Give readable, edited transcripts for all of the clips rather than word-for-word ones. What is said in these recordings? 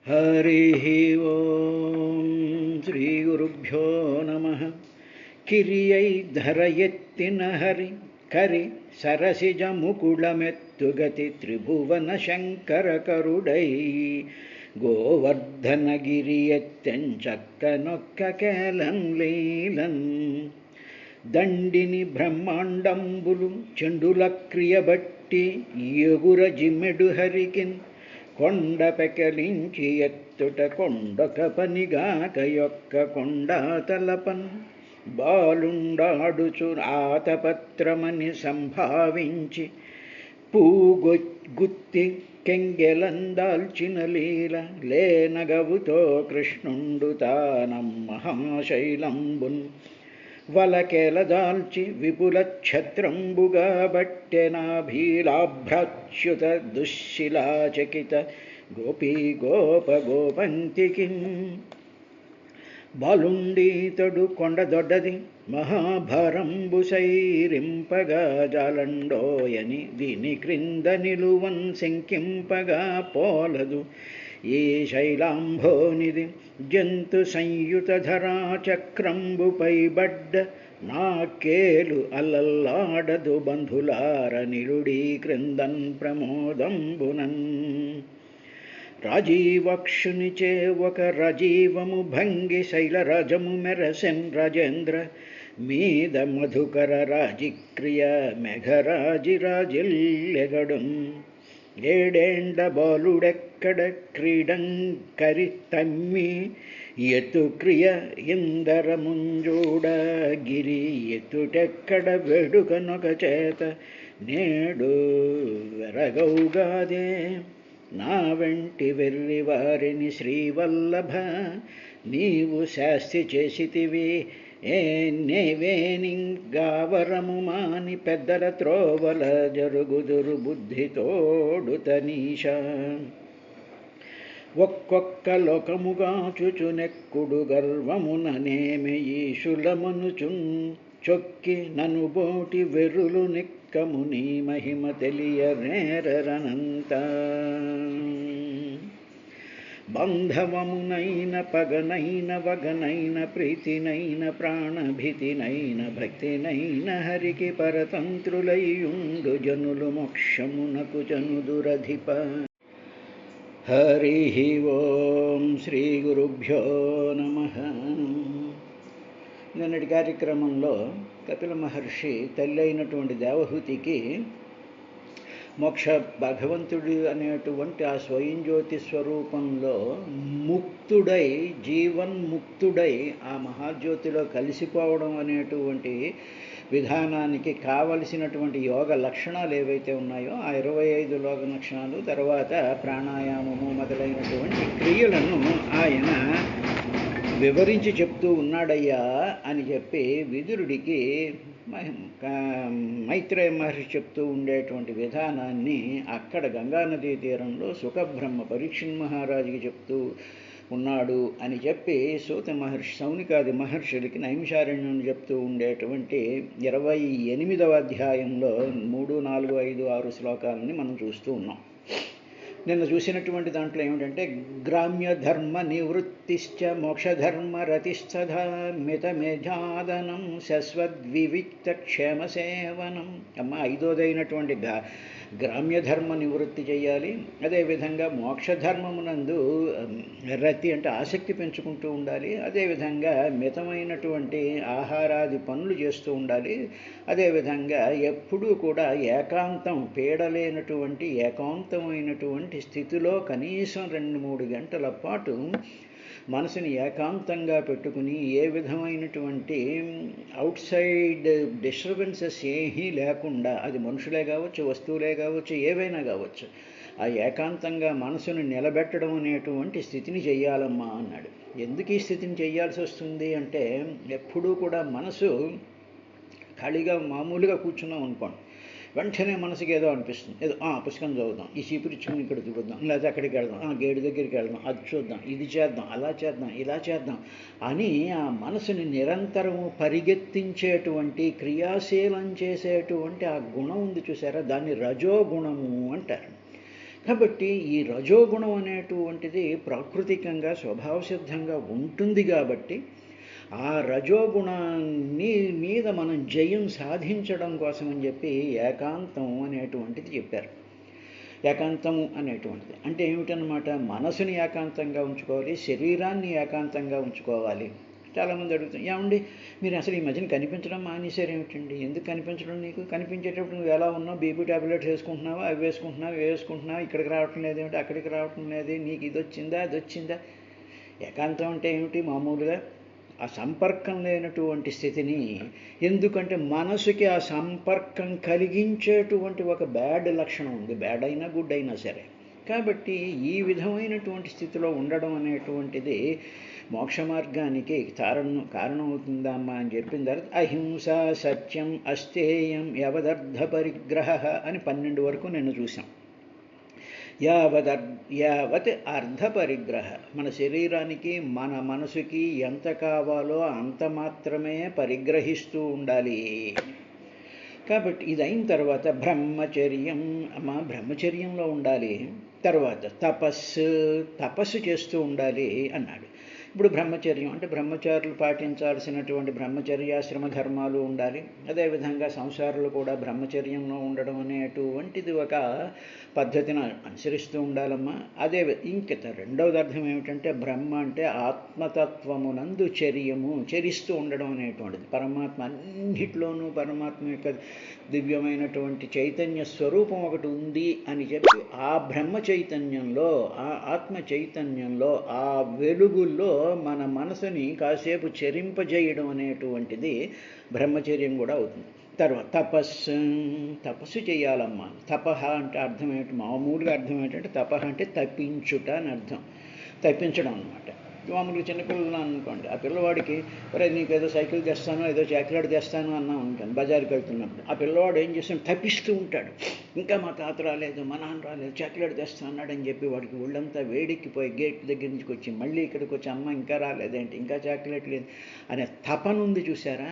हरिः ओं श्रीगुरुभ्यो नमः। किरियैधरयेत्तिन हरि करि सरसिजमुकुळमेत्तुगति त्रिभुवनशङ्करकरुडै गोवर्धनगिरियेत्तेंचक्कनొక్క లీలన్ దండిని బ్రహ్మాండంబులు చెండుల క్రియబట్టి ఎగుర జిమ్మెడు హరికిన్ కొండ పెకలించి ఎత్తుట కొండొక పనిగాక యొక్క కొండాతలపన్ బాలుండాడుచు ఆతపత్రమని సంభావించి పూగొత్తి కెంగెలందాల్చిన లీల లేనగవుతో కృష్ణుండు తానం మహాశైలంబున్ వలకెలదాల్చి విపుల ఛత్రంబుగా బట్టెనాభీలాభ్రాచ్యుత దుశ్శిలాచకిత గోపీ గోపగోపంతికి బాలుండీతడు కొండదొడ్డది మహాభారంబు సైరింపగా జాలండోయని దీని క్రింద నిలువన్ శంకింపగా పోలదు ఈ శైలాంభోనిది జంతు సంయుత ధరా చక్రంబుపై బడ్డ నాకేలు అల్లల్లాడదు బంధులార నిరుడీ క్రిందన్ ప్రమోదంబునన్ రాజీవక్షునిచే ఒక రజీవము భంగి శైలరాజము మెరసెన్ రాజేంద్ర మీద మధుకర రాజిక్రియ మెఘరాజిరాజిల్లెగడున్ ఏడేండ్ల బాలుడెక్కడ క్రీడంకరి తమ్మి ఎత్తు క్రియ ఇందరముంజూడ గిరి ఎత్తుటెక్కడ వేడుకనొక చేత నేడు వెరగౌగాదే నా వెంటి వెర్రి వారిని శ్రీవల్లభ నీవు శాస్తి చేసితివి నేవేనింగావరము మాని పెద్దల త్రోవల జరుగుదురు బుద్ధితోడు తనీష ఒక్కొక్క లోకముగా చుచునెక్కుడు గర్వముననేమి ఈశులమనుచున్ చొక్కి నను బోటి వెర్రులు నిక్కము నీ మహిమ తెలియనేరనంత బంధవమునైన పగనైన వగనైన ప్రీతినైన ప్రాణభీతినైన భక్తినైన హరికి పరతంత్రులైయుండు జనులు మోక్షమునకు జనుదురధిప. హరి ఓం శ్రీ గురుభ్యో నమః. నిన్నటి కార్యక్రమంలో కపిల మహర్షి తల్లి అయినటువంటి దేవహూతికి మోక్ష భగవంతుడు అనేటువంటి ఆ స్వయం జ్యోతి స్వరూపంలో ముక్తుడై జీవన్ముక్తుడై ఆ మహాజ్యోతిలో కలిసిపోవడం అనేటువంటి విధానానికి కావలసినటువంటి యోగ లక్షణాలు ఏవైతే ఉన్నాయో ఆ 25 యోగ లక్షణాలు, తర్వాత ప్రాణాయామము మొదలైనటువంటి క్రియలను ఆయన వివరించి చెప్తూ ఉన్నాడయ్యా అని చెప్పి విదురుడికి మైత్రేయ మహర్షి చెప్తూ ఉండేటువంటి విధానాన్ని అక్కడ గంగానదీ తీరంలో సుఖబ్రహ్మ పరీక్షణ్ మహారాజుకి చెప్తూ ఉన్నాడు అని చెప్పి సూత మహర్షి సౌనికాది మహర్షులకి నైమిషారణ్యం చెప్తూ ఉండేటువంటి 28వ అధ్యాయంలో 3, 4, 5, 6 శ్లోకాలని మనం చూస్తూ ఉన్నాం. నిన్న చూసినటువంటి దాంట్లో ఏమిటంటే గ్రామ్య ధర్మ నివృత్తిశ్చ మోక్షధర్మ రతిస్తథా మితమేజాదనం శశ్వద్వివిక్త క్షేమ సేవనం. అమ్మ 5వదైనటువంటి గ్రామ్య ధర్మ నివృత్తి చేయాలి. అదేవిధంగా మోక్షధర్మమునందు రతి అంటే ఆసక్తి పెంచుకుంటూ ఉండాలి. అదేవిధంగా మితమైనటువంటి ఆహారాది పనులు చేస్తూ ఉండాలి. అదేవిధంగా ఎప్పుడూ కూడా ఏకాంతం పీడలేనటువంటి ఏకాంతమైనటువంటి స్థితిలో కనీసం 2-3 గంటల పాటు మనసుని ఏకాంతంగా పెట్టుకుని ఏ విధమైనటువంటి అవుట్ సైడ్ డిస్టర్బెన్సెస్ ఏమీ లేకుండా, అది మనుషులే కావచ్చు, వస్తువులే కావచ్చు, ఏవైనా కావచ్చు, ఆ ఏకాంతంగా మనసును నిలబెట్టడం అనేటువంటి స్థితిని చెయ్యాలమ్మా అన్నాడు. ఎందుకు ఈ స్థితిని చెయ్యాల్సి వస్తుంది అంటే ఎప్పుడూ కూడా మనసు ఖాళీగా మామూలుగా కూర్చున్నాం అనుకోండి, వెంటనే మనసుకి ఏదో అనిపిస్తుంది, ఏదో పుస్తకం చదువుదాం, ఈ చీపురిచ్చుకుని ఇక్కడ చూద్దాం, లేకపోతే అక్కడికి వెళ్దాం, గేటు దగ్గరికి వెళ్దాం, అది చూద్దాం, ఇది చేద్దాం, అలా చేద్దాం, ఇలా చేద్దాం అని ఆ మనసుని నిరంతరము పరిగెత్తించేటువంటి క్రియాశీలం చేసేటువంటి ఆ గుణం ఉంది చూసారా, దాన్ని రజోగుణము అంటారు. కాబట్టి ఈ రజోగుణం అనేటువంటిది ప్రాకృతికంగా స్వభావసిద్ధంగా ఉంటుంది కాబట్టి ఆ రజోగుణాన్ని మీద మనం జయం సాధించడం కోసం అని చెప్పి ఏకాంతం అనేటువంటిది చెప్పారు. ఏకాంతము అనేటువంటిది అంటే ఏమిటనమాట, మనసుని ఏకాంతంగా ఉంచుకోవాలి, శరీరాన్ని ఏకాంతంగా ఉంచుకోవాలి. చాలామంది అడుగుతాం, ఏమండి మీరు అసలు ఈ మధ్యన కనిపించడం మానేశారు ఏమిటండి, ఎందుకు కనిపించడం, నీకు కనిపించేటప్పుడు నువ్వు ఎలా ఉన్నావు, బీపీ టాబ్లెట్స్ వేసుకుంటున్నావా, అవి వేసుకుంటున్నావు, ఇక్కడికి రావటం లేదేమిటి, అక్కడికి రావటం లేదు, నీకు ఇది వచ్చిందా అది వచ్చిందా. ఏకాంతం అంటే ఏమిటి, మామూలుగా ఆ సంపర్కం లేనటువంటి స్థితిని, ఎందుకంటే మనసుకి ఆ సంపర్కం కలిగించేటువంటి ఒక బ్యాడ్ లక్షణం ఉంది, బ్యాడ్ అయినా గుడ్ అయినా సరే. కాబట్టి ఈ విధమైనటువంటి స్థితిలో ఉండడం అనేటువంటిది మోక్ష మార్గానికి కారణమవుతుందమ్మా అని చెప్పిన తర్వాత అహింస సత్యం అస్తేయం యవదర్థ పరిగ్రహ అని 12 వరకు నేను చూసాం. యావత్ అర్ధ పరిగ్రహ, మన శరీరానికి మన మనసుకి ఎంత కావాలో అంత మాత్రమే పరిగ్రహిస్తూ ఉండాలి. కాబట్టి ఇది అయిన తర్వాత బ్రహ్మచర్యం, బ్రహ్మచర్యంలో ఉండాలి. తర్వాత తపస్సు చేస్తూ ఉండాలి అన్నాడు. ఇప్పుడు బ్రహ్మచర్యం అంటే బ్రహ్మచారులు పాటించాల్సినటువంటి బ్రహ్మచర్యాశ్రమ ధర్మాలు ఉండాలి. అదేవిధంగా సంసారులు కూడా బ్రహ్మచర్యంలో ఉండడం అనేటువంటిది ఒక పద్ధతిని అనుసరిస్తూ ఉండాలమ్మా. అదే ఇంక రెండవది అర్థం ఏమిటంటే బ్రహ్మ అంటే ఆత్మతత్వమునందు చరిస్తూ ఉండడం అనేటువంటిది. పరమాత్మ అన్నిట్లోనూ పరమాత్మ యొక్క దివ్యమైనటువంటి చైతన్య స్వరూపం ఒకటి ఉంది అని చెప్పి ఆ బ్రహ్మ చైతన్యంలో, ఆ ఆత్మ చైతన్యంలో, ఆ వెలుగుల్లో మన మనసుని కాసేపు చరింపజేయడం అనేటువంటిది బ్రహ్మచర్యం కూడా అవుతుంది. తర్వాత తపస్సు చేయాలమ్మా. తపహ అంటే అర్థం ఏమిటి, మామూలుగా అర్థం ఏంటంటే తపహ అంటే తప్పించుట అని అర్థం, తప్పించడం అనమాట. మామూలుగా చిన్నపిల్లలు అనుకోండి, ఆ పిల్లవాడికి ఒరే నీకు ఏదో సైకిల్ తెస్తాను, ఏదో చాక్లెట్ తెస్తాను అన్నా ఉంటాను బజార్కి వెళ్తున్నప్పుడు. ఆ పిల్లవాడు ఏం చేస్తాడు, తప్పిస్తూ ఉంటాడు. ఇంకా మా తాత రాలేదు, మా నాన్న రాలేదు, చాక్లెట్ తెస్తా అన్నాడని చెప్పి వాడికి ఒళ్ళంతా వేడెక్కిపోయి గేట్ దగ్గర నుంచి వచ్చి మళ్ళీ ఇక్కడికి వచ్చి అమ్మ ఇంకా రాలేదేంటి, ఇంకా చాక్లెట్ లేదు అనే తపన ఉంది చూసారా.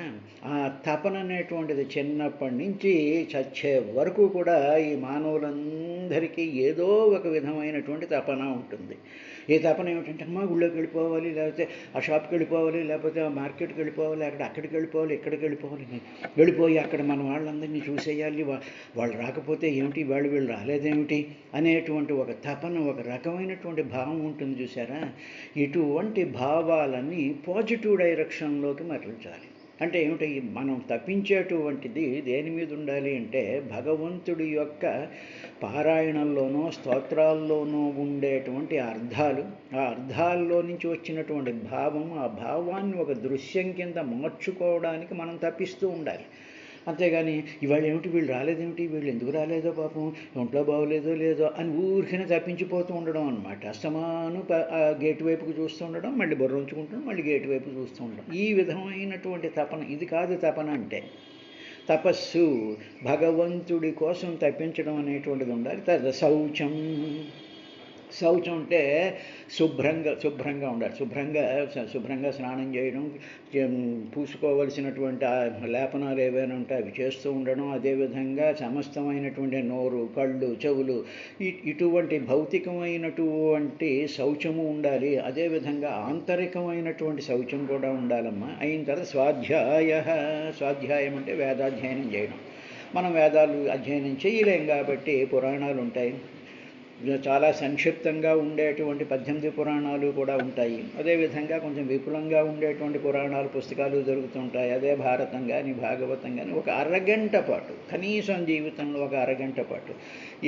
ఆ తపన అనేటువంటిది చిన్నప్పటి నుంచి చచ్చే వరకు కూడా ఈ మానవులందరికీ ఏదో ఒక విధమైనటువంటి తపన ఉంటుంది. ఏ తపన ఏమిటంటే అమ్మా గుళ్ళోకి వెళ్ళిపోవాలి, లేకపోతే ఆ షాప్కి వెళ్ళిపోవాలి, లేకపోతే ఆ మార్కెట్కి వెళ్ళిపోవాలి, అక్కడికి వెళ్ళిపోవాలి, ఇక్కడికి వెళ్ళిపోయి అక్కడ మన వాళ్ళందరినీ చూసేయాలి, వాళ్ళు రాకపోతే ఏమిటి, వీళ్ళు రాలేదేమిటి అనేటువంటి ఒక తపన, ఒక రకమైనటువంటి భావం ఉంటుంది చూసారా. ఇటువంటి భావాలన్నీ పాజిటివ్ డైరెక్షన్లోకి మరల్చాలి. అంటే ఏమిటి, మనం తప్పించేటువంటిది దేని మీద ఉండాలి అంటే భగవంతుడి యొక్క పారాయణంలోనో స్తోత్రాల్లోనూ ఉండేటువంటి అర్థాలు, ఆ అర్థాల్లో నుంచి వచ్చినటువంటి భావం, ఆ భావాన్ని ఒక దృశ్యం కింద మార్చుకోవడానికి మనం తప్పిస్తూ ఉండాలి. అంతేగాని ఇవాళ ఏమిటి, వీళ్ళు రాలేదేమిటి, వీళ్ళు ఎందుకు రాలేదో పాపం, ఒంట్లో బాగోలేదో లేదో అని ఊరికనే తప్పించిపోతూ ఉండడం అనమాట. అస్తమాను గేటు వైపుకు చూస్తూ ఉండడం, మళ్ళీ బుర్ర ఉంచుకుంటడం, మళ్ళీ గేటు వైపు చూస్తూ ఉండడం. ఈ విధమైనటువంటి తపన, ఇది కాదు తపన అంటే. తపస్సు భగవంతుడి కోసం తప్పించడం అనేటువంటిది ఉండాలి. శౌచం అంటే శుభ్రంగా ఉండాలి. శుభ్రంగా స్నానం చేయడం, పూసుకోవలసినటువంటి లేపనాలు ఏవైనా ఉంటే అవి చేస్తూ ఉండడం. అదేవిధంగా సమస్తమైనటువంటి నోరు, కళ్ళు, చెవులు, ఇటువంటి భౌతికమైనటువంటి శౌచము ఉండాలి. అదేవిధంగా ఆంతరికమైనటువంటి శౌచం కూడా ఉండాలమ్మా. అయిన తర్వాత స్వాధ్యాయం అంటే వేదాధ్యయనం చేయడం. మనం వేదాలు అధ్యయనం చేయలేం కాబట్టి పురాణాలు ఉంటాయి. చాలా సంక్షిప్తంగా ఉండేటువంటి 18 పురాణాలు కూడా ఉంటాయి. అదేవిధంగా కొంచెం విపులంగా ఉండేటువంటి పురాణాలు పుస్తకాలు దొరుకుతుంటాయి. అదే భారతం కానీ భాగవతం కానీ ఒక అరగంట పాటు, కనీసం జీవితంలో ఒక అరగంట పాటు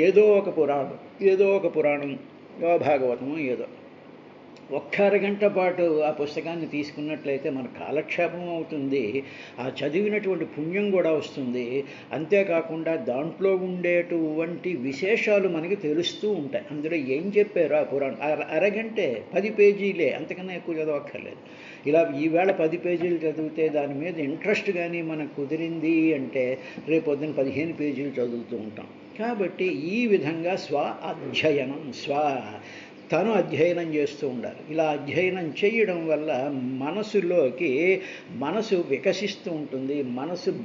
ఏదో ఒక పురాణం భాగవతము ఏదో ఒక్క అరగంట పాటు ఆ పుస్తకాన్ని తీసుకున్నట్లయితే మన కాలక్షేపం అవుతుంది, ఆ చదివినటువంటి పుణ్యం కూడా వస్తుంది. అంతేకాకుండా దాంట్లో ఉండేటువంటి విశేషాలు మనకి తెలుస్తూ ఉంటాయి. అందులో ఏం చెప్పారు ఆ పురాణం, అరగంటే 10 పేజీలే, అంతకన్నా ఎక్కువ చదవక్కర్లేదు. ఇలా ఈవేళ 10 పేజీలు చదివితే దాని మీద ఇంట్రెస్ట్ కానీ మనకు కుదిరింది అంటే రేపొద్దున 15 పేజీలు చదువుతూ ఉంటాం. కాబట్టి ఈ విధంగా స్వ అధ్యయనం, తను అధ్యయనం చేస్తూ ఉండాలి. ఇలా అధ్యయనం చేయడం వల్ల మనసు వికసిస్తూ ఉంటుంది,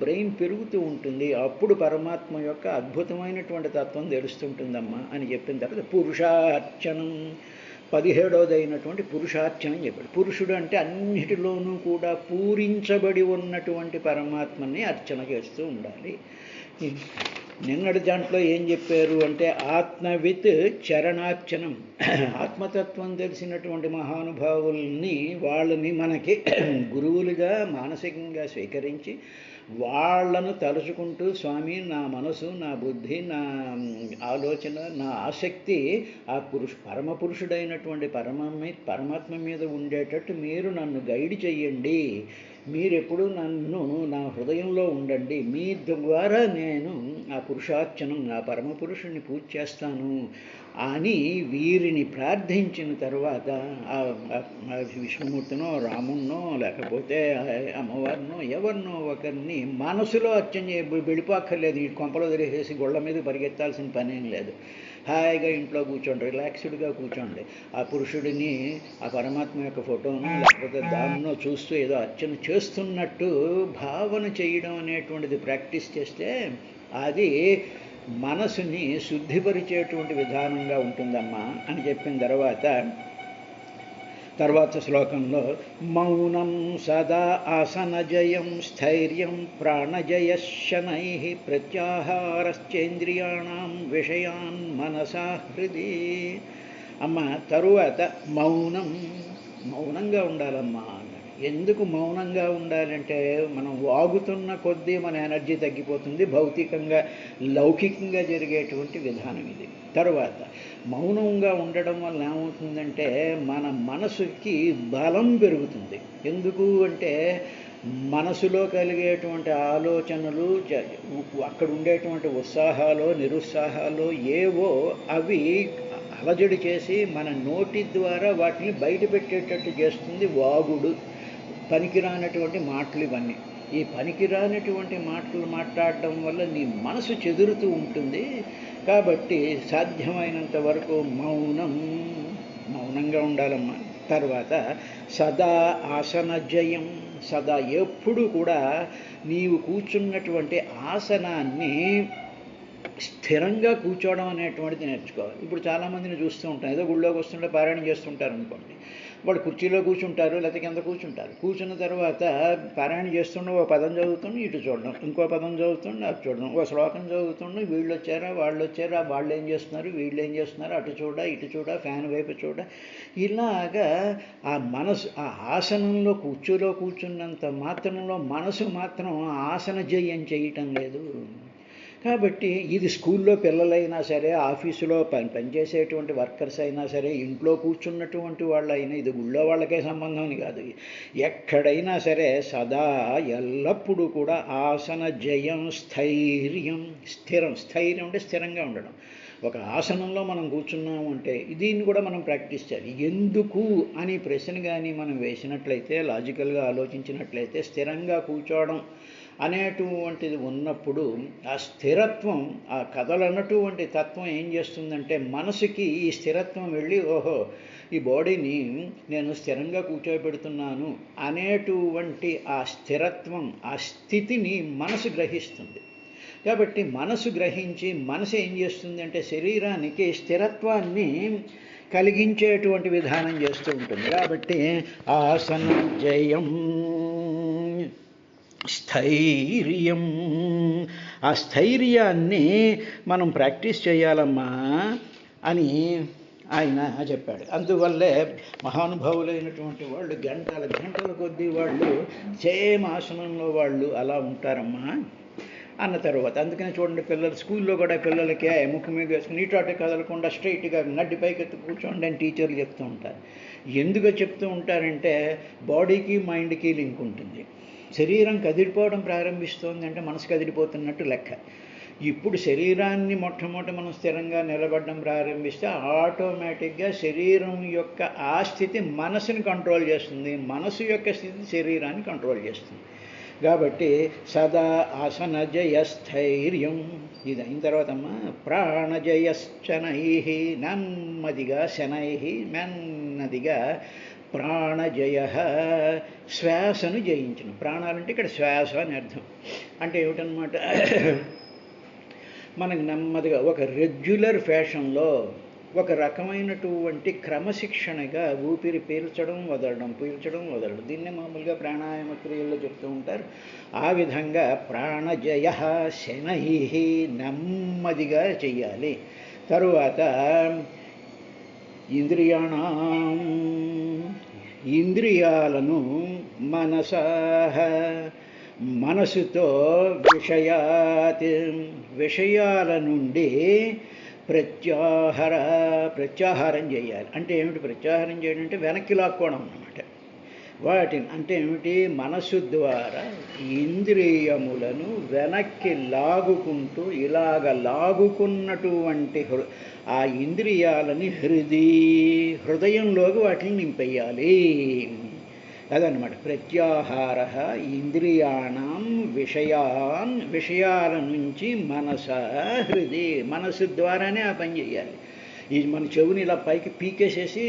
బ్రెయిన్ పెరుగుతూ ఉంటుంది. అప్పుడు పరమాత్మ యొక్క అద్భుతమైనటువంటి తత్వం తెలుస్తుంటుందమ్మా అని చెప్పిన తర్వాత పురుషార్చనం 17వదైనటువంటి పురుషార్చనం చెప్పాడు. పురుషుడు అంటే అన్నిటిలోనూ కూడా పూరించబడి ఉన్నటువంటి పరమాత్మని అర్చన చేస్తూ ఉండాలి. నిన్నటి దాంట్లో ఏం చెప్పారు అంటే ఆత్మవిత్ చరణార్చనం. ఆత్మతత్వం తెలిసినటువంటి వాళ్ళని మనకి గురువులుగా మానసికంగా స్వీకరించి వాళ్ళను తలుచుకుంటూ స్వామి నా మనసు, నా బుద్ధి, నా ఆలోచన, నా ఆసక్తి ఆ పరమపురుషుడైనటువంటి పరమాత్మ మీద ఉండేటట్టు మీరు నన్ను గైడ్ చెయ్యండి, మీరెప్పుడు నన్ను నా హృదయంలో ఉండండి, మీ ద్వారా నేను ఆ పురుషార్చనం, నా పరమపురుషుడిని పూజ చేస్తాను అని వీరిని ప్రార్థించిన తర్వాత విష్ణుమూర్తినో రామున్నో లేకపోతే అమ్మవారినో ఎవరినో ఒకరిని మనసులో అర్చన వెళ్ళిపోక్కర్లేదు. ఈ కొంపలో వదిలేసేసి గొళ్ళ మీద పరిగెత్తాల్సిన పనేం లేదు. హాయిగా ఇంట్లో కూర్చోండి, రిలాక్స్డ్గా కూర్చోండి. ఆ పురుషుడిని, ఆ పరమాత్మ యొక్క ఫోటోను లేకపోతే దాన్నో చూస్తూ ఏదో అర్చన చేస్తున్నట్టు భావన చేయడం అనేటువంటిది ప్రాక్టీస్ చేస్తే అది మనసుని శుద్ధిపరిచేటువంటి విధానంగా ఉంటుందమ్మా అని చెప్పిన తర్వాత శ్లోకంలో మౌనం సదా ఆసనజయం స్థైర్యం ప్రాణజయశనై ప్రత్యాహారశ్చేంద్రియాణం విషయాన్ మనసా హృది. అమ్మ తరువాత మౌనంగా ఉండాలమ్మా అన్నాడు. ఎందుకు మౌనంగా ఉండాలంటే మనం వాగుతున్న కొద్దీ మన ఎనర్జీ తగ్గిపోతుంది. భౌతికంగా లౌకికంగా జరిగేటువంటి విధానం ఇది. తర్వాత మౌనంగా ఉండడం వల్ల ఏమవుతుందంటే మన మనసుకి బలం పెరుగుతుంది. ఎందుకు అంటే మనసులో కలిగేటువంటి ఆలోచనలు, అక్కడ ఉండేటువంటి ఉత్సాహాలు నిరుత్సాహాలు ఏవో అవి అలజడి చేసి మన నోటి ద్వారా వాటిని బయట పెట్టేటట్టు చేస్తుంది వాగుడు. పనికిరానటువంటి మాటలు ఇవన్నీ. ఈ పనికిరానటువంటి మాటలు మాట్లాడడం వల్ల నీ మనసు చెదురుతూ ఉంటుంది. కాబట్టి సాధ్యమైనంత వరకు మౌనంగా ఉండాలమ్మా. తర్వాత సదా ఆసనజయం, సదా ఎప్పుడు కూడా నీవు కూర్చున్నటువంటి ఆసనాన్ని స్థిరంగా కూర్చోవడం అనేటువంటిది నేర్చుకోవాలి. ఇప్పుడు చాలామందిని చూస్తూ ఉంటాం, ఏదో గుళ్ళోకి వస్తుంటే పారాయణం చేస్తుంటారు అనుకోండి, వాడు కుర్చీలో కూర్చుంటారు లేకపోతే కింద కూర్చుంటారు. కూర్చున్న తర్వాత పారాయణ చేస్తుండే ఓ పదం చదువుతుండే ఇటు చూడడం, ఇంకో పదం చదువుతుండే అటు చూడడం, ఓ శ్లోకం చదువుతుండే వీళ్ళు వచ్చారా వాళ్ళు వచ్చారా, వాళ్ళు ఏం చేస్తున్నారు వీళ్ళు ఏం చేస్తున్నారు, అటు చూడ ఇటు చూడ, ఫ్యాన్ వైపు చూడ. ఇలాగా ఆ మనసు ఆ ఆసనంలో కుర్చీలో కూర్చున్నంత మాత్రంలో మనసు మాత్రం ఆసన జయం చేయటం లేదు. కాబట్టి ఇది స్కూల్లో పిల్లలైనా సరే, ఆఫీసులో పనిచేసేటువంటి వర్కర్స్ అయినా సరే, ఇంట్లో కూర్చున్నటువంటి వాళ్ళైనా, ఇది గుళ్ళో వాళ్ళకే సంబంధం అని కాదు, ఎక్కడైనా సరే సదా ఎల్లప్పుడూ కూడా ఆసన జయం స్థైర్యం. స్థైర్యం అంటే స్థిరంగా ఉండడం. ఒక ఆసనంలో మనం కూర్చున్నాము అంటే దీన్ని కూడా మనం ప్రాక్టీస్ చేయాలి. ఎందుకు అని ప్రశ్న కానీ మనం వేసినట్లయితే, లాజికల్గా ఆలోచించినట్లయితే, స్థిరంగా కూర్చోవడం అనేటువంటిది ఉన్నప్పుడు ఆ స్థిరత్వం, ఆ కదలన్నటువంటి తత్వం ఏం చేస్తుందంటే మనసుకి ఈ స్థిరత్వం వెళ్ళి ఓహో ఈ బాడీని నేను స్థిరంగా కూర్చోబెడుతున్నాను అనేటువంటి ఆ స్థిరత్వం, ఆ స్థితిని మనసు గ్రహిస్తుంది. కాబట్టి మనసు గ్రహించి మనసు ఏం చేస్తుంది అంటే శరీరానికి స్థిరత్వాన్ని కలిగించేటువంటి విధానం చేస్తూ ఉంటుంది. కాబట్టి ఆసన జయం స్థైర్యం, ఆ స్థైర్యాన్ని మనం ప్రాక్టీస్ చేయాలమ్మా అని ఆయన చెప్పాడు. అందువల్లే మహానుభావులైనటువంటి వాళ్ళు గంటల కొద్దీ వాళ్ళు సేమ్ ఆసనంలో వాళ్ళు అలా ఉంటారమ్మా అన్న తర్వాత. అందుకని చూడండి, పిల్లలు స్కూల్లో కూడా పిల్లలకి ముక్కు మీద వేసుకుని ఇటు అటు కదలకుండా స్ట్రైట్గా నడ్డి పైకి ఎత్తి కూర్చోండి అని టీచర్లు చెప్తూ ఉంటారు. ఎందుకు చెప్తూ ఉంటారంటే బాడీకి మైండ్కి లింక్ ఉంటుంది. శరీరం కదిలిపోవడం ప్రారంభిస్తోంది అంటే మనసు కదిలిపోతున్నట్టు లెక్క. ఇప్పుడు శరీరాన్ని మొట్టమొదటి మనం స్థిరంగా నిలబడడం ప్రారంభిస్తే ఆటోమేటిక్గా శరీరం యొక్క ఆ స్థితి మనసుని కంట్రోల్ చేస్తుంది, మనసు యొక్క స్థితి శరీరాన్ని కంట్రోల్ చేస్తుంది. కాబట్టి సదా ఆసనజయస్థైర్యం. ఇది అయిన తర్వాతమ్మా ప్రాణజయశ్చనై, నెమ్మదిగా శనై మెన్నదిగా ప్రాణజయ, శ్వాసను జయించను. ప్రాణాలంటే ఇక్కడ శ్వాస అని అర్థం. అంటే ఏమిటనమాట, మనకు నెమ్మదిగా ఒక రెగ్యులర్ ఫ్యాషన్లో ఒక రకమైనటువంటి క్రమశిక్షణగా ఊపిరి పీల్చడం వదలడం, పీల్చడం వదలడం, దీన్నే మామూలుగా ప్రాణాయామ క్రియల్లో చెప్తూ ఉంటారు. ఆ విధంగా ప్రాణజయ శనై నెమ్మదిగా చెయ్యాలి. తరువాత ఇంద్రియాలను మనసుతో విషయాల నుండి ప్రత్యాహారం చేయాలి. అంటే ఏమిటి ప్రత్యాహారం చేయడం అంటే వెనక్కి లాక్కోవడం అన్నమాట. వాటిని అంటే ఏమిటి, మనసు ద్వారా ఇంద్రియములను వెనక్కి లాగుకుంటూ ఇలాగ లాగుకున్నటువంటి ఆ ఇంద్రియాలని హృదయంలోకి వాటిని నింపేయాలి. అదనమాట ప్రత్యాహార. ఇంద్రియాణం విషయాల నుంచి మనసు ద్వారానే ఆ పని చేయాలి. ఇది మన చెవుని ఇలా పైకి పీకేసేసి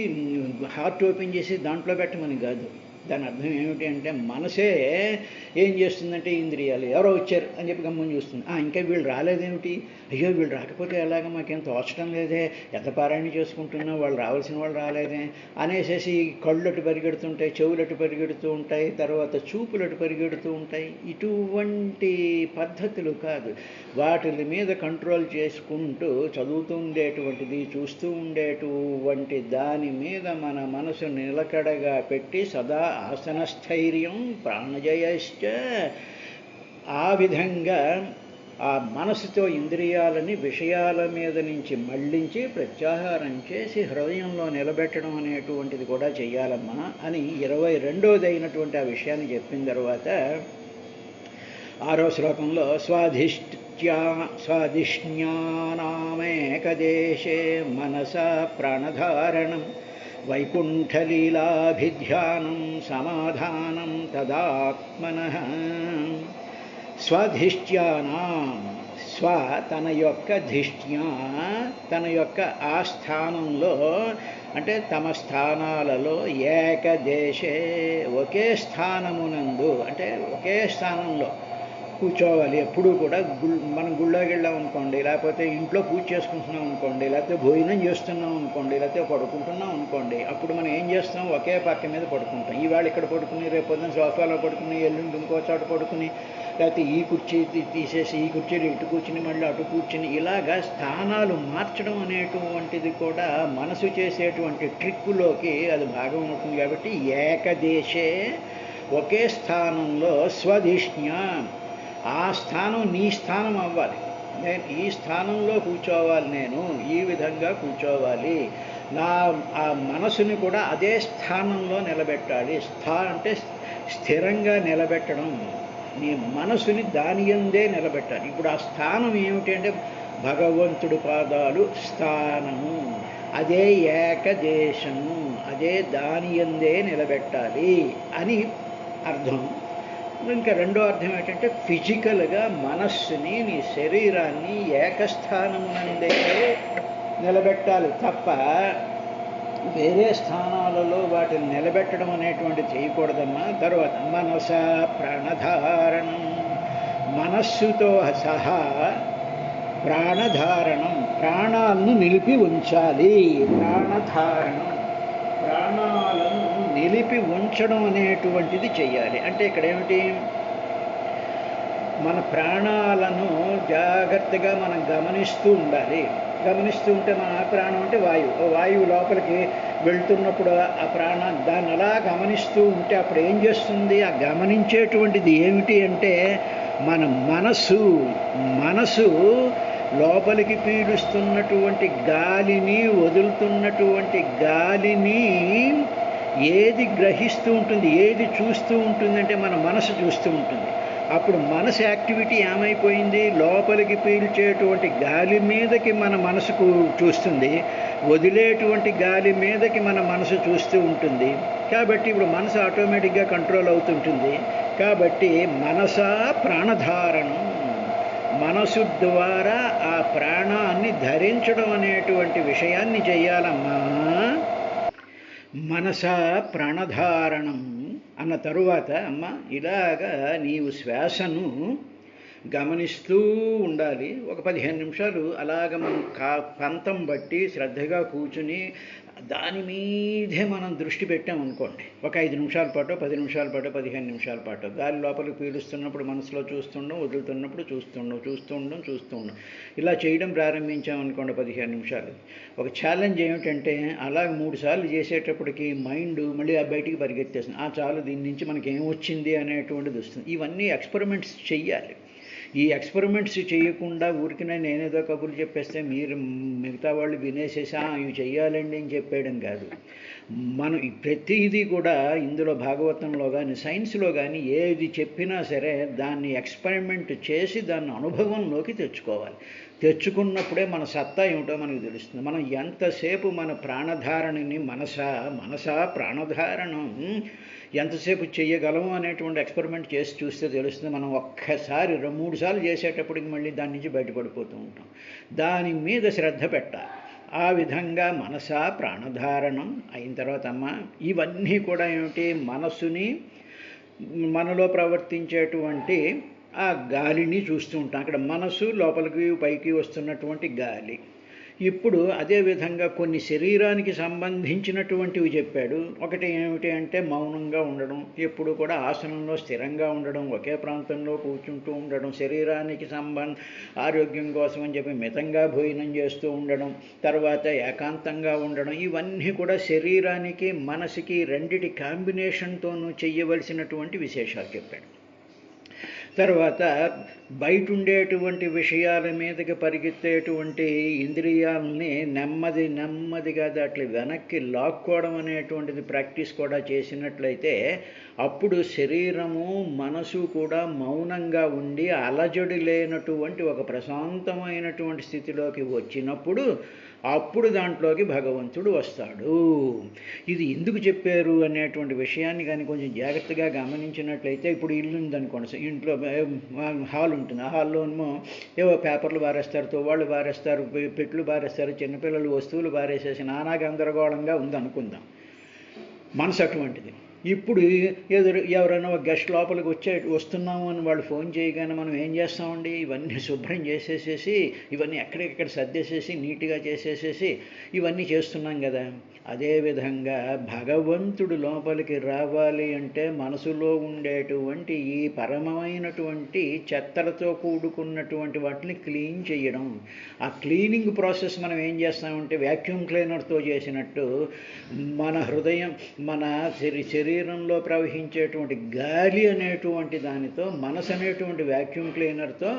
హార్ట్ ఓపెన్ చేసి దాంట్లో పెట్టమని కాదు. దాని అర్థం ఏమిటి అంటే మనసే ఏం చేస్తుందంటే ఇంద్రియాలు ఎవరో వచ్చారు అని చెప్పి గమ్మని చూస్తుంది. ఇంకా వీళ్ళు రాలేదేమిటి, అయ్యో వీళ్ళు రాకపోతే ఎలాగ మాకేం తోచడం లేదే, ఎంత పారాయణ చేసుకుంటున్నా వాళ్ళు రావాల్సిన వాళ్ళు రాలేదే అనేసేసి కళ్ళటు పరిగెడుతుంటాయి, చెవులటు పరిగెడుతూ ఉంటాయి, తర్వాత చూపులటు పరిగెడుతూ ఉంటాయి. ఇటువంటి పద్ధతులు కాదు. వాటి మీద కంట్రోల్ చేసుకుంటూ చదువుతూ ఉండేటువంటిది, చూస్తూ ఉండేటువంటి దాని మీద మన మనసు నిలకడగా పెట్టి సదా ఆసనస్థైర్యం ప్రాణజయశ్చ, ఆ విధంగా ఆ మనసుతో ఇంద్రియాలని విషయాల మీద నుంచి మళ్లించి ప్రత్యాహారం చేసి హృదయంలో నిలబెట్టడం అనేటువంటిది కూడా చెయ్యాలమ్మా అని 22వ అయినటువంటి ఆ విషయాన్ని చెప్పిన తర్వాత 6వ శ్లోకంలో స్వాధిష్ణ్యానామేకదేశే మనసా ప్రాణధారణం వైకుంఠలీలాభిధ్యానం సమాధానం తదాత్మనః. స్వధిష్ట్యానాం, తన యొక్క ధిష్ట్యా, తన యొక్క ఆ స్థానంలో అంటే తమ స్థానాలలో ఏకదేశే ఒకే స్థానమునందు అంటే ఒకే స్థానంలో కూర్చోవాలి. ఎప్పుడూ కూడా మనం గుళ్ళోకి వెళ్ళాం అనుకోండి, లేకపోతే ఇంట్లో పూజ చేసుకుంటున్నాం అనుకోండి, లేకపోతే భోజనం చేస్తున్నాం అనుకోండి, లేకపోతే పడుకుంటున్నాం అనుకోండి, అప్పుడు మనం ఏం చేస్తాం, ఒకే పక్క మీద పడుకుంటాం. ఇవాళ ఇక్కడ పడుకుని రేపు పొద్దున సోఫాలో పడుకుని ఎల్లుండి ఇంకో చోట పడుకుని, లేకపోతే ఈ కుర్చీ తీసేసి ఈ కుర్చీలు ఇటు కూర్చుని మళ్ళీ అటు కూర్చుని ఇలాగా స్థానాలు మార్చడం అనేటువంటిది కూడా మనసు చేసేటువంటి ట్రిక్కులోకి అది భాగం అవుతుంది. కాబట్టి ఏకదేశే ఒకే స్థానంలో స్వధిష్ణ్య, ఆ స్థానం నీ స్థానం అవ్వాలి. నేను ఈ స్థానంలో కూర్చోవాలి, నేను ఈ విధంగా కూర్చోవాలి. ఆ మనసుని కూడా అదే స్థానంలో నిలబెట్టాలి. అంటే స్థిరంగా నిలబెట్టడం, నీ మనసుని దాని యందే నిలబెట్టాలి. ఇప్పుడు ఆ స్థానం ఏమిటి అంటే భగవంతుడి పాదాలు స్థానము, అదే ఏకదేశము, అదే దాని యందే నిలబెట్టాలి అని అర్థం. ఇంకా రెండో అర్థం ఏంటంటే ఫిజికల్గా మనస్సుని, నీ శరీరాన్ని ఏకస్థానమునందే నిలబెట్టాలి తప్ప వేరే స్థానాలలో వాటిని నిలబెట్టడం అనేటువంటి చేయకూడదమ్మా. తర్వాత మనస ప్రాణధారణం, మనస్సుతో సహా ప్రాణధారణం, ప్రాణాలను నిలిపి ఉంచాలి. ప్రాణధారణం, ప్రాణాలను నిలిపి ఉంచడం అనేటువంటిది చెయ్యాలి. అంటే ఇక్కడ ఏమిటి, మన ప్రాణాలను జాగ్రత్తగా మనం గమనిస్తూ ఉండాలి. గమనిస్తూ ఉంటే మన ప్రాణం అంటే వాయువు లోపలికి వెళ్తున్నప్పుడు ఆ ప్రాణం దాన్ని అలా గమనిస్తూ ఉంటే అప్పుడు ఏం చేస్తుంది, ఆ గమనించేటువంటిది ఏమిటి అంటే మన మనసు లోపలికి పీలుస్తున్నటువంటి గాలిని, వదులుతున్నటువంటి గాలిని ఏది గ్రహిస్తూ ఉంటుంది, ఏది చూస్తూ ఉంటుందంటే మన మనసు చూస్తూ ఉంటుంది. అప్పుడు మనసు యాక్టివిటీ ఏమైపోయింది, లోపలికి పీల్చేటువంటి గాలి మీదకి మన మనసుకు చూస్తుంది, వదిలేటువంటి గాలి మీదకి మన మనసు చూస్తూ ఉంటుంది. కాబట్టి ఇప్పుడు మనసు ఆటోమేటిక్గా కంట్రోల్ అవుతుంటుంది. కాబట్టి మనసా ప్రాణధారణం, మనసు ద్వారా ఆ ప్రాణాన్ని ధరించడం అనేటువంటి విషయాన్ని చెయ్యాలమ్మా. మనసా ప్రాణధారణం అన్న తరువాత అమ్మ ఇలాగా నీవు శ్వాసను గమనిస్తూ ఉండాలి. ఒక 15 నిమిషాలు అలాగ మనం పంతం బట్టి శ్రద్ధగా కూర్చుని దాని మీదే మనం దృష్టి పెట్టామనుకోండి, ఒక 5 నిమిషాల పాటు, 10 నిమిషాల పాటు, 15 నిమిషాల పాటు గాలి లోపలికి పీలుస్తున్నప్పుడు మనసులో చూస్తుండం, వదులుతున్నప్పుడు చూస్తుండం ఇలా చేయడం ప్రారంభించామనుకోండి 15 నిమిషాలు. ఒక ఛాలెంజ్ ఏమిటంటే అలా 3 సార్లు చేసేటప్పటికి మైండ్ మళ్ళీ ఆ బయటికి పరిగెత్తేస్తుంది. చాలు దీని నుంచి మనకి ఏమొచ్చింది అనేటువంటిది వస్తుంది. ఇవన్నీ ఎక్స్పెరిమెంట్స్ చెయ్యాలి. ఈ ఎక్స్పెరిమెంట్స్ చేయకుండా ఊరికినే నేనేదో కబుర్లు చెప్పేస్తే మీరు మిగతా వాళ్ళు వినేసేసా ఇవి చెయ్యాలండి అని చెప్పేయడం కాదు. మనం ప్రతిదీ కూడా ఇందులో భాగవతంలో కానీ సైన్స్లో కానీ ఏది చెప్పినా సరే దాన్ని ఎక్స్పెరిమెంట్ చేసి దాన్ని అనుభవంలోకి తెచ్చుకోవాలి. తెచ్చుకున్నప్పుడే మన సత్తా ఏమిటో మనకు తెలుస్తుంది. మనం ఎంతసేపు మన ప్రాణధారణని మనసా ప్రాణధారణం ఎంతసేపు చేయగలము అనేటువంటి ఎక్స్పెరిమెంట్ చేసి చూస్తే తెలుస్తుంది. మనం ఒక్కసారి 3 సార్లు చేసేటప్పటికి మళ్ళీ దాని నుంచి బయటపడిపోతూ ఉంటాం. దాని మీద శ్రద్ధ పెట్టాలి. ఆ విధంగా మనసా ప్రాణధారణం అయిన తర్వాత అమ్మ ఇవన్నీ కూడా ఏమిటి, మనసుని మనలో ప్రవర్తించేటువంటి ఆ గాలిని చూస్తూ ఉంటాం. అక్కడ మనసు లోపలికి పైకి వస్తున్నటువంటి గాలి. ఇప్పుడు అదేవిధంగా కొన్ని శరీరానికి సంబంధించినటువంటివి చెప్పాడు. ఒకటి ఏమిటి అంటే మౌనంగా ఉండడం, ఎప్పుడు కూడా ఆసనంలో స్థిరంగా ఉండడం, ఒకే ప్రాంతంలో కూర్చుంటూ ఉండడం, శరీరానికి ఆరోగ్యం కోసం అని చెప్పి మితంగా భోజనం చేస్తూ ఉండడం, తర్వాత ఏకాంతంగా ఉండడం, ఇవన్నీ కూడా శరీరానికి మనసుకి రెండిటి కాంబినేషన్తోనూ చెయ్యవలసినటువంటి విశేషాలు చెప్పాడు. తర్వాత బయట ఉండేటువంటి విషయాల మీదకి పరిగెత్తేటువంటి ఇంద్రియాలని నెమ్మదిగా దాంట్లో వెనక్కి లాక్కోవడం అనేటువంటిది ప్రాక్టీస్ కూడా చేసినట్లయితే అప్పుడు శరీరము మనసు కూడా మౌనంగా ఉండి అలజడి లేనటువంటి ఒక ప్రశాంతమైనటువంటి స్థితిలోకి వచ్చినప్పుడు అప్పుడు దాంట్లోకి భగవంతుడు వస్తాడు. ఇది ఎందుకు చెప్పారు అనేటువంటి విషయాన్ని కానీ కొంచెం జాగ్రత్తగా గమనించినట్లయితే, ఇప్పుడు ఇల్లు ఉందనుకోండి, ఇంట్లో హాల్ ఉంటుంది, ఆ హాల్లోనేమో ఏవో పేపర్లు బారేస్తారు, వాళ్ళు బారేస్తారు, పెట్లు బారేస్తారు, చిన్నపిల్లలు వస్తువులు బారేసేసి నానా గందరగోళంగా ఉందనుకుందాం. మనసు అటువంటిది. ఇప్పుడు ఎవరైనా ఒక గెస్ట్ లోపలికి వస్తున్నాము అని వాళ్ళు ఫోన్ చేయగానే మనం ఏం చేస్తామండి, ఇవన్నీ శుభ్రం చేసేసేసి ఇవన్నీ ఎక్కడికెక్కడ సర్దేసేసి నీట్గా చేసేసేసి ఇవన్నీ చేస్తున్నాం కదా. అదేవిధంగా భగవంతుడు లోపలికి రావాలి అంటే మనసులో ఉండేటువంటి ఈ పరమమైనటువంటి చెత్తలతో కూడుకున్నటువంటి వాటిని క్లీన్ చేయడం. ఆ క్లీనింగ్ ప్రాసెస్ మనం ఏం చేస్తామంటే వ్యాక్యూమ్ క్లీనర్తో చేసినట్టు మన హృదయం, మన శరీరంలో ప్రవహించేటువంటి గాలి అనేటువంటి దానితో, మనసు అనేటువంటి వ్యాక్యూమ్ క్లీనర్తో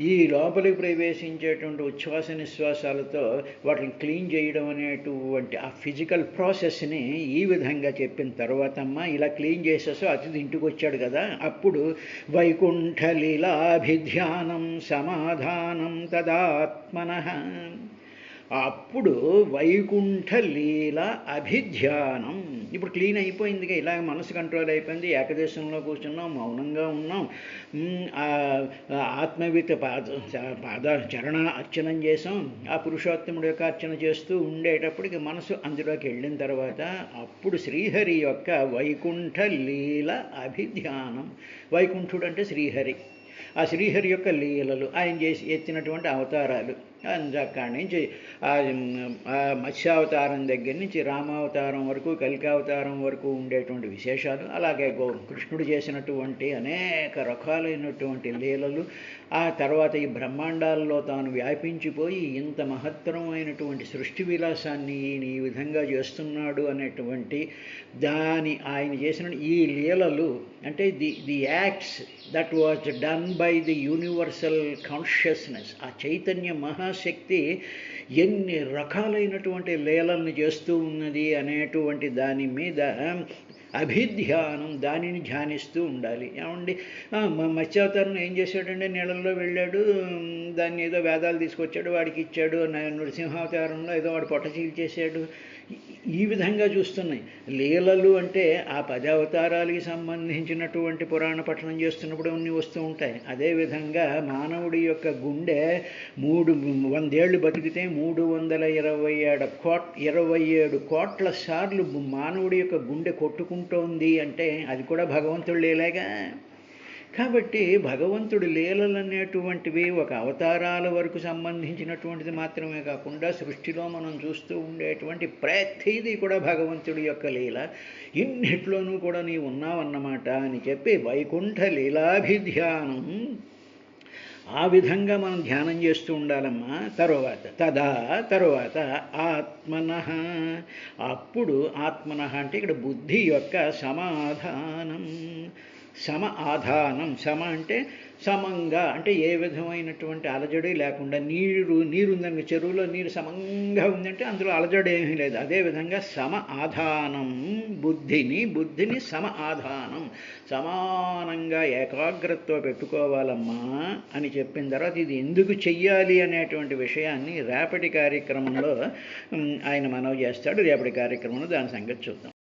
ఈ లోపలికి ప్రవేశించేటువంటి ఉచ్ఛ్వాస నిశ్వాసాలతో వాటిని క్లీన్ చేయడం అనేటువంటి ఆ ఫిజికల్ ప్రాసెస్ని ఈ విధంగా చెప్పిన తర్వాత అమ్మ ఇలా క్లీన్ చేసేసి అతిథి ఇంటికి వచ్చాడు కదా, అప్పుడు వైకుంఠ లీలాభిధ్యానం సమాధానం తదాత్మనః. అప్పుడు వైకుంఠ లీల అభిధ్యానం. ఇప్పుడు క్లీన్ అయిపోయిందిగా, ఇలాగ మనసు కంట్రోల్ అయిపోయింది, ఏకదేశంలో కూర్చున్నాం, మౌనంగా ఉన్నాం, ఆత్మవిత్ పాద చరణ అర్చనం చేసాం, ఆ పురుషోత్తముడి యొక్క అర్చన చేస్తూ ఉండేటప్పటికి మనసు అందులోకి వెళ్ళిన తర్వాత అప్పుడు శ్రీహరి యొక్క వైకుంఠ లీల అభిధ్యానం. వైకుంఠుడు అంటే శ్రీహరి. ఆ శ్రీహరి యొక్క లీలలు, ఆయన చేసి ఎత్తినటువంటి అవతారాలు, అక్కడి నుంచి మత్స్యావతారం దగ్గర నుంచి రామావతారం వరకు, కలికావతారం వరకు ఉండేటువంటి విశేషాలు, అలాగే కృష్ణుడు చేసినటువంటి అనేక రకాలైనటువంటి లీలలు, ఆ తర్వాత ఈ బ్రహ్మాండాల్లో తాను వ్యాపించిపోయి ఇంత మహత్తరమైనటువంటి సృష్టి విలాసాన్ని ఈ విధంగా చేస్తున్నాడు అనేటువంటి దాని ఆయన చేసిన ఈ లీలలు అంటే the acts that was done by the universal consciousness. ఆ చైతన్య మహాశక్తి ఎన్ని రకాలైనటువంటి లీలల్ని చేస్తూ ఉన్నది అనేటువంటి దాని మీద అభిధ్యానం, దానిని ధ్యానిస్తూ ఉండాలి. ఏమండి మత్స్యావతారం ఏం చేశాడంటే నీళ్ళల్లో వెళ్ళాడు, దాన్ని ఏదో వేదాలు తీసుకొచ్చాడు, వాడికి ఇచ్చాడు. నృసింహావతారంలో ఏదో వాడు పొట్ట చీల్చేశాడు. ఈ విధంగా చూస్తున్నాయి. లీలలు అంటే ఆ 10 అవతారాలకి సంబంధించినటువంటి పురాణ పఠనం చేస్తున్నప్పుడు అన్నీ వస్తూ ఉంటాయి. అదేవిధంగా మానవుడి యొక్క గుండె 100 ఏళ్ళు బతికితే 327 కోట్ల సార్లు మానవుడి యొక్క గుండె కొట్టుకుంటోంది అంటే అది కూడా భగవంతుడు లీలేగా. కాబట్టి భగవంతుడి లీలలు అనేటువంటివి ఒక అవతారాల వరకు సంబంధించినటువంటిది మాత్రమే కాకుండా సృష్టిలో మనం చూస్తూ ఉండేటువంటి ప్రతిదీ కూడా భగవంతుడి యొక్క లీల. ఇన్నిట్లోనూ కూడా నీవు ఉన్నావన్నమాట అని చెప్పి వైకుంఠ లీలాభిధ్యానం ఆ విధంగా మనం ధ్యానం చేస్తూ ఉండాలమ్మా. తరువాత ఆత్మనః, అప్పుడు ఆత్మనః అంటే ఇక్కడ బుద్ధి యొక్క సమాధానం. సమ అంటే సమంగా, అంటే ఏ విధమైనటువంటి అలజడి లేకుండా. నీరు ఉందని, చెరువులో నీరు సమంగా ఉందంటే అందులో అలజడి ఏమీ లేదు. అదేవిధంగా సమ ఆధానం, బుద్ధిని సమ ఆధానం, సమానంగా ఏకాగ్రతతో పెట్టుకోవాలమ్మా అని చెప్పిన తర్వాత ఇది ఎందుకు చెయ్యాలి అనేటువంటి విషయాన్ని రేపటి కార్యక్రమంలో ఆయన మనవి చేస్తాడు. రేపటి కార్యక్రమంలో దాని సంగతి చూద్దాం.